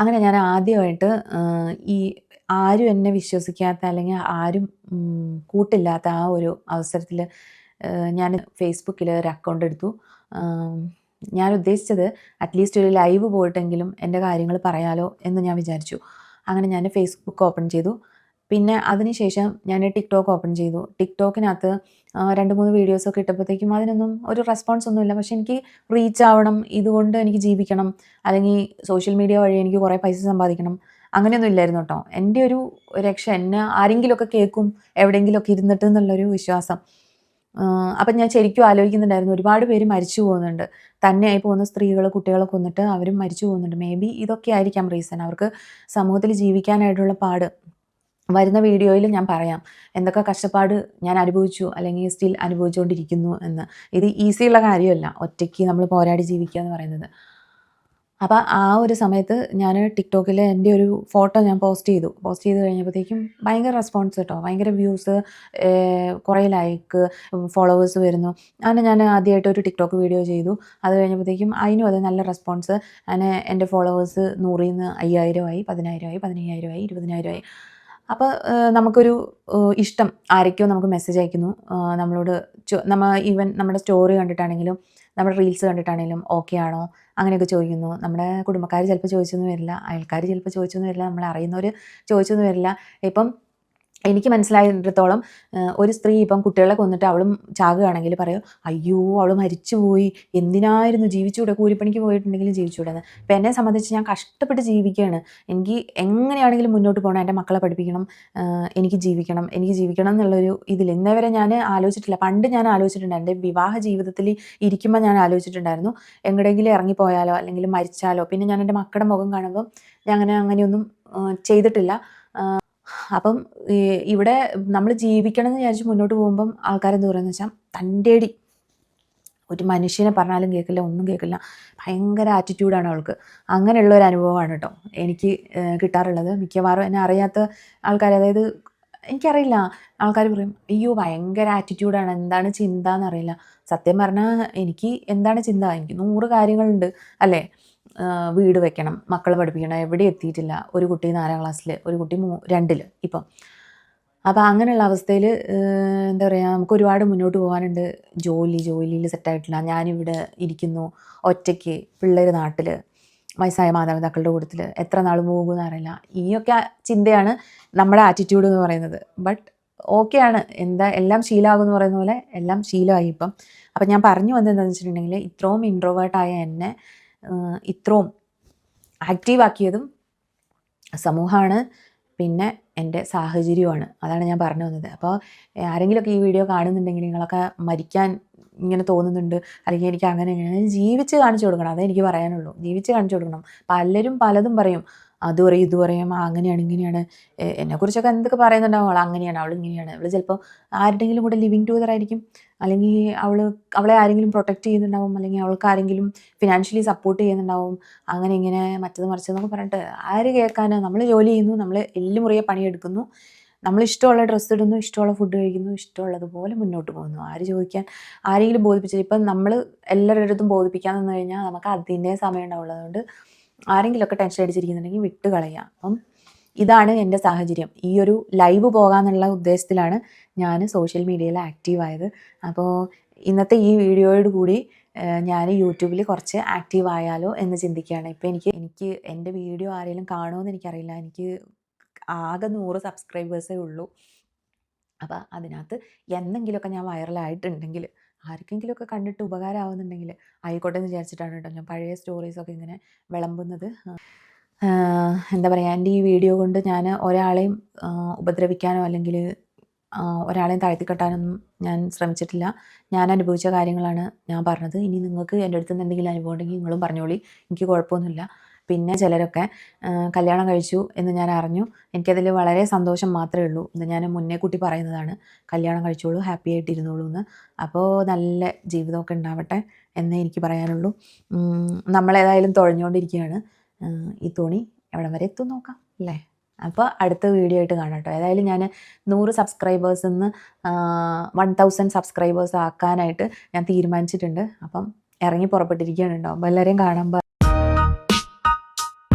അങ്ങനെ ഞാൻ ആദ്യമായിട്ട് ഈ ആരും എന്നെ വിശ്വസിക്കാത്ത അല്ലെങ്കിൽ ആരും കൂട്ടില്ലാത്ത ആ ഒരു അവസരത്തിൽ ഞാൻ ഫേസ്ബുക്കിൽ ഒരു അക്കൗണ്ട് എടുത്തു. ഞാൻ ഉദ്ദേശിച്ചത് അറ്റ്ലീസ്റ്റ് ഒരു ലൈവ് പോയിട്ടെങ്കിലും എൻ്റെ കാര്യങ്ങൾ പറയാലോ എന്ന് ഞാൻ വിചാരിച്ചു. അങ്ങനെ ഞാൻ ഫേസ്ബുക്ക് ഓപ്പൺ ചെയ്തു. പിന്നെ അതിനുശേഷം ഞാൻ ടിക്ടോക്ക് ഓപ്പൺ ചെയ്തു. ടിക്ടോക്കിനകത്ത് 2-3 വീഡിയോസൊക്കെ ഇട്ടപ്പോഴത്തേക്കും അതിനൊന്നും ഒരു റെസ്പോൺസ് ഒന്നുമില്ല. പക്ഷെ എനിക്ക് റീച്ച് ആവണം, ഇതുകൊണ്ട് എനിക്ക് ജീവിക്കണം, അല്ലെങ്കിൽ സോഷ്യൽ മീഡിയ വഴി എനിക്ക് കുറേ പൈസ സമ്പാദിക്കണം, അങ്ങനെയൊന്നും ഇല്ലായിരുന്നു കേട്ടോ. എൻ്റെ ഒരു രക്ഷ എന്നെ ആരെങ്കിലുമൊക്കെ കേൾക്കും എവിടെയെങ്കിലുമൊക്കെ ഇരുന്നിട്ട് എന്നുള്ളൊരു വിശ്വാസം. അപ്പം ഞാൻ ശരിക്കും ആലോചിക്കുന്നുണ്ടായിരുന്നു, ഒരുപാട് പേര് മരിച്ചു പോകുന്നുണ്ട്. തന്നെയായി പോകുന്ന സ്ത്രീകൾ, കുട്ടികളെ കൊന്നിട്ട് അവരും മരിച്ചു പോകുന്നുണ്ട്. മേ ബി ഇതൊക്കെ ആയിരിക്കാം റീസൺ. അവർക്ക് സമൂഹത്തിൽ ജീവിക്കാനായിട്ടുള്ള പാട്. വരുന്ന വീഡിയോയിൽ ഞാൻ പറയാം എന്തൊക്കെ കഷ്ടപ്പാട് ഞാൻ അനുഭവിച്ചു അല്ലെങ്കിൽ സ്റ്റിൽ അനുഭവിച്ചുകൊണ്ടിരിക്കുന്നു എന്ന്. ഇത് ഈസിയുള്ള കാര്യമല്ല ഒറ്റയ്ക്ക് നമ്മൾ പോരാടി ജീവിക്കുക എന്ന് പറയുന്നത്. അപ്പോൾ ആ ഒരു സമയത്ത് ഞാൻ ടിക്ടോക്കിൽ എൻ്റെ ഒരു ഫോട്ടോ ഞാൻ പോസ്റ്റ് ചെയ്ത് കഴിഞ്ഞപ്പോഴത്തേക്കും ഭയങ്കര റെസ്പോൺസ് കേട്ടോ, ഭയങ്കര വ്യൂസ്, കുറേ ലൈക്ക്, ഫോളോവേഴ്സ് വരുന്നു. അങ്ങനെ ഞാൻ ആദ്യമായിട്ട് ഒരു ടിക്ടോക്ക് വീഡിയോ ചെയ്തു. അത് കഴിഞ്ഞപ്പോഴത്തേക്കും അതിനും അത് നല്ല റെസ്പോൺസ്. അങ്ങനെ എൻ്റെ ഫോളോവേഴ്സ് 100-ൽ നിന്ന് 5000 ആയി, 10,000 ആയി, 15,000 ആയി, 20,000 ആയി. അപ്പോൾ നമുക്കൊരു ഇഷ്ടം, ആരൊക്കെയോ നമുക്ക് മെസ്സേജ് അയക്കുന്നു, നമ്മളോട് ഈവൻ നമ്മുടെ സ്റ്റോറി കണ്ടിട്ടാണെങ്കിലും നമ്മുടെ റീൽസ് കണ്ടിട്ടാണെങ്കിലും ഓക്കെ ആണോ അങ്ങനെയൊക്കെ ചോദിക്കുന്നു. നമ്മുടെ കുടുംബക്കാർ ചിലപ്പോൾ ചോദിച്ചൊന്നും വരില്ല, അയൽക്കാർ ചിലപ്പോൾ ചോദിച്ചൊന്നും വരില്ല, നമ്മളെ അറിയുന്നവർ ചോദിച്ചൊന്നും വരില്ല. ഇപ്പം എനിക്ക് മനസ്സിലായിടത്തോളം ഒരു സ്ത്രീ ഇപ്പം കുട്ടികളെ കൊന്നിട്ട് അവളും ചാകുകയാണെങ്കിൽ പറയും, അയ്യോ അവൾ മരിച്ചുപോയി, എന്തിനായിരുന്നു, ജീവിച്ചുകൂടെ, കൂലിപ്പണിക്ക് പോയിട്ടുണ്ടെങ്കിലും ജീവിച്ചുകൂടെന്ന്. ഇപ്പം എന്നെ സംബന്ധിച്ച് ഞാൻ കഷ്ടപ്പെട്ട് ജീവിക്കുകയാണ്. എനിക്ക് എങ്ങനെയാണെങ്കിലും മുന്നോട്ട് പോകണം, എൻ്റെ മക്കളെ പഠിപ്പിക്കണം, എനിക്ക് ജീവിക്കണം എന്നുള്ളൊരു ഇതിൽ ഇന്നേ വരെ ഞാൻ ആലോചിച്ചിട്ടില്ല. പണ്ട് ഞാൻ ആലോചിച്ചിട്ടുണ്ട്, എൻ്റെ വിവാഹ ജീവിതത്തിൽ ഇരിക്കുമ്പോൾ ഞാൻ ആലോചിച്ചിട്ടുണ്ടായിരുന്നു എങ്ങടെയെങ്കിലും ഇറങ്ങിപ്പോയാലോ അല്ലെങ്കിൽ മരിച്ചാലോ. പിന്നെ ഞാൻ എൻ്റെ മക്കളുടെ മുഖം കാണുമ്പോൾ ഞാൻ അങ്ങനെയൊന്നും ചെയ്തിട്ടില്ല. അപ്പം ഇവിടെ നമ്മൾ ജീവിക്കണം എന്ന് വിചാരിച്ച് മുന്നോട്ട് പോകുമ്പം ആൾക്കാരെന്ത് പറയുന്നത് വെച്ചാൽ തൻ്റെടി, ഒരു മനുഷ്യനെ പറഞ്ഞാലും കേൾക്കില്ല, ഒന്നും കേൾക്കില്ല, ഭയങ്കര ആറ്റിറ്റ്യൂഡാണ് അവൾക്ക്. അങ്ങനെയുള്ള ഒരു അനുഭവമാണ് കേട്ടോ എനിക്ക് കിട്ടാറുള്ളത്. മിക്കവാറും എന്നെ അറിയാത്ത ആൾക്കാർ, അതായത് എനിക്കറിയില്ല, ആൾക്കാർ പറയും അയ്യോ ഭയങ്കര ആറ്റിറ്റ്യൂഡാണ്, എന്താണ് ചിന്ത എന്നറിയില്ല. സത്യം പറഞ്ഞാൽ എനിക്ക് എന്താണ് ചിന്ത, എനിക്ക് 100 കാര്യങ്ങളുണ്ട് അല്ലേ. വീട് വെക്കണം, മക്കളെ പഠിപ്പിക്കണം, എവിടെ എത്തിയിട്ടില്ല. ഒരു കുട്ടി 4ാം ക്ലാസ്സിൽ, ഒരു കുട്ടി 2ൽ ഇപ്പം. അപ്പോൾ അങ്ങനെയുള്ള അവസ്ഥയിൽ എന്താ പറയുക, നമുക്ക് ഒരുപാട് മുന്നോട്ട് പോകാനുണ്ട്. ജോലിയിൽ സെറ്റായിട്ടില്ല, ഞാനിവിടെ ഇരിക്കുന്നു ഒറ്റയ്ക്ക്, പിള്ളേർ നാട്ടിൽ, വയസ്സായ മാതാപിതാക്കളുടെ കൂട്ടത്തിൽ, എത്ര നാൾ പോകുമെന്ന് അറിയില്ല. ഈയൊക്കെ ചിന്തയാണ് നമ്മുടെ ആറ്റിറ്റ്യൂഡ് എന്ന് പറയുന്നത്. ബട്ട് ഓക്കെയാണ്, എല്ലാം ശീലമാകുമെന്ന് പറയുന്ന പോലെ എല്ലാം ശീലമായി ഇപ്പം. അപ്പം ഞാൻ പറഞ്ഞു വന്നത് എന്താണെന്ന് വെച്ചിട്ടുണ്ടെങ്കിൽ, ഇത്രയും ഇൻട്രോവേർട്ടായ എന്നെ ഇത്രയും ആക്റ്റീവാക്കിയതും സമൂഹമാണ്, പിന്നെ എൻ്റെ സാഹചര്യമാണ്. അതാണ് ഞാൻ പറഞ്ഞു വന്നത്. അപ്പോൾ ആരെങ്കിലുമൊക്കെ ഈ വീഡിയോ കാണുന്നുണ്ടെങ്കിൽ, നിങ്ങളൊക്കെ മരിക്കാൻ ഇങ്ങനെ തോന്നുന്നുണ്ട്, അല്ലെങ്കിൽ എനിക്ക് അങ്ങനെ ഇങ്ങനെ, ജീവിച്ച് കാണിച്ചു കൊടുക്കണം. അതേ എനിക്ക് പറയാനുള്ളൂ, ജീവിച്ച് കാണിച്ചു കൊടുക്കണം. പലരും പലതും പറയും, അത് പറയും ഇത് പറയും, അങ്ങനെയാണ് ഇങ്ങനെയാണ്, എന്നെക്കുറിച്ചൊക്കെ എന്തൊക്കെ പറയുന്നുണ്ടാവും, അവൾ അങ്ങനെയാണ്, അവൾ ഇങ്ങനെയാണ്. അവൾ ചിലപ്പോൾ ആരുടെയെങ്കിലും കൂടെ ലിവിങ് ടുഗദർ ആയിരിക്കും, അല്ലെങ്കിൽ അവളെ ആരെങ്കിലും പ്രൊട്ടക്റ്റ് ചെയ്യുന്നുണ്ടാവും, അല്ലെങ്കിൽ അവൾക്ക് ആരെങ്കിലും ഫിനാൻഷ്യലി സപ്പോർട്ട് ചെയ്യുന്നുണ്ടാവും, അങ്ങനെ ഇങ്ങനെ മറ്റത് മറിച്ചതെന്നൊക്കെ പറഞ്ഞിട്ട് ആര് കേൾക്കാനോ. നമ്മൾ ജോലി ചെയ്യുന്നു, നമ്മൾ എല്ലുമുറിയെ പണിയെടുക്കുന്നു, നമ്മൾ ഇഷ്ടമുള്ള ഡ്രസ്സ് ഇടുന്നു, ഇഷ്ടമുള്ള ഫുഡ് കഴിക്കുന്നു, ഇഷ്ടമുള്ളതുപോലെ മുന്നോട്ട് പോകുന്നു. ആര് ചോദിക്കാൻ, ആരെങ്കിലും ബോധിപ്പിച്ചത്. ഇപ്പം നമ്മൾ എല്ലാവരുടെ അടുത്തും ബോധിപ്പിക്കാൻ നിന്ന് കഴിഞ്ഞാൽ നമുക്ക് അതിൻ്റെ സമയം ഉണ്ടാവുള്ളൂ. അതുകൊണ്ട് ആരെങ്കിലുമൊക്കെ ടെൻഷൻ അടിച്ചിരിക്കുന്നുണ്ടെങ്കിൽ വിട്ട് കളയുക. അപ്പം ഇതാണ് എൻ്റെ സാഹചര്യം. ഈ ഒരു ലൈവ് പോകാമെന്നുള്ള ഉദ്ദേശത്തിലാണ് ഞാൻ സോഷ്യൽ മീഡിയയിൽ ആക്റ്റീവായത്. അപ്പോൾ ഇന്നത്തെ ഈ വീഡിയോയോട് കൂടി ഞാൻ യൂട്യൂബിൽ കുറച്ച് ആക്റ്റീവ് ആയാലോ എന്ന് ചിന്തിക്കുകയാണ്. ഇപ്പോൾ എനിക്ക് എൻ്റെ വീഡിയോ ആരെങ്കിലും കാണുമോ എന്ന് എനിക്കറിയില്ല. എനിക്ക് ആകെ 100 സബ്സ്ക്രൈബേഴ്സേ ഉള്ളൂ. അപ്പോൾ അതിനകത്ത് എന്തെങ്കിലുമൊക്കെ ഞാൻ വൈറലായിട്ടുണ്ടെങ്കിൽ, ആർക്കെങ്കിലുമൊക്കെ കണ്ടിട്ട് ഉപകാരമാവുന്നുണ്ടെങ്കിൽ ആയിക്കോട്ടെ എന്ന് വിചാരിച്ചിട്ടാണ് കേട്ടോ ഞാൻ പഴയ സ്റ്റോറീസൊക്കെ ഇങ്ങനെ വിളമ്പുന്നത്. എന്താ പറയുക, എൻ്റെ ഈ വീഡിയോ കൊണ്ട് ഞാൻ ഒരാളെയും ഉപദ്രവിക്കാനോ അല്ലെങ്കിൽ ഒരാളെയും താഴ്ത്തിക്കെട്ടാനൊന്നും ഞാൻ ശ്രമിച്ചിട്ടില്ല. ഞാൻ അനുഭവിച്ച കാര്യങ്ങളാണ് ഞാൻ പറഞ്ഞത്. ഇനി നിങ്ങൾക്ക് എൻ്റെ അടുത്ത് നിന്ന് എന്തെങ്കിലും അനുഭവം ഉണ്ടെങ്കിൽ നിങ്ങളും പറഞ്ഞോളി, എനിക്ക് കുഴപ്പമൊന്നുമില്ല. പിന്നെ ചിലരൊക്കെ കല്യാണം കഴിച്ചു എന്ന് ഞാൻ അറിഞ്ഞു. എനിക്കതിൽ വളരെ സന്തോഷം മാത്രമേ ഉള്ളൂ. ഇത് ഞാൻ മുന്നേ കൂട്ടി പറയുന്നതാണ്. കല്യാണം കഴിച്ചോളൂ, ഹാപ്പി ആയിട്ടിരുന്നോളൂ എന്ന്. അപ്പോൾ നല്ല ജീവിതമൊക്കെ ഉണ്ടാവട്ടെ എന്നേ എനിക്ക് പറയാനുള്ളൂ. നമ്മളേതായാലും തുഴഞ്ഞുകൊണ്ടിരിക്കുകയാണ്. ഈ തോണി എവിടം വരെ എത്തും നോക്കാം അല്ലേ. അപ്പോൾ അടുത്ത വീഡിയോ ആയിട്ട് കാണാം കേട്ടോ. ഏതായാലും ഞാൻ 100 സബ്സ്ക്രൈബേഴ്സിൽ നിന്ന് 1000 സബ്സ്ക്രൈബേഴ്സ് ആക്കാനായിട്ട് ഞാൻ തീരുമാനിച്ചിട്ടുണ്ട്. അപ്പം ഇറങ്ങി പുറപ്പെട്ടിരിക്കുകയാണ് കേട്ടോ. അപ്പോൾ എല്ലാവരെയും കാണാൻ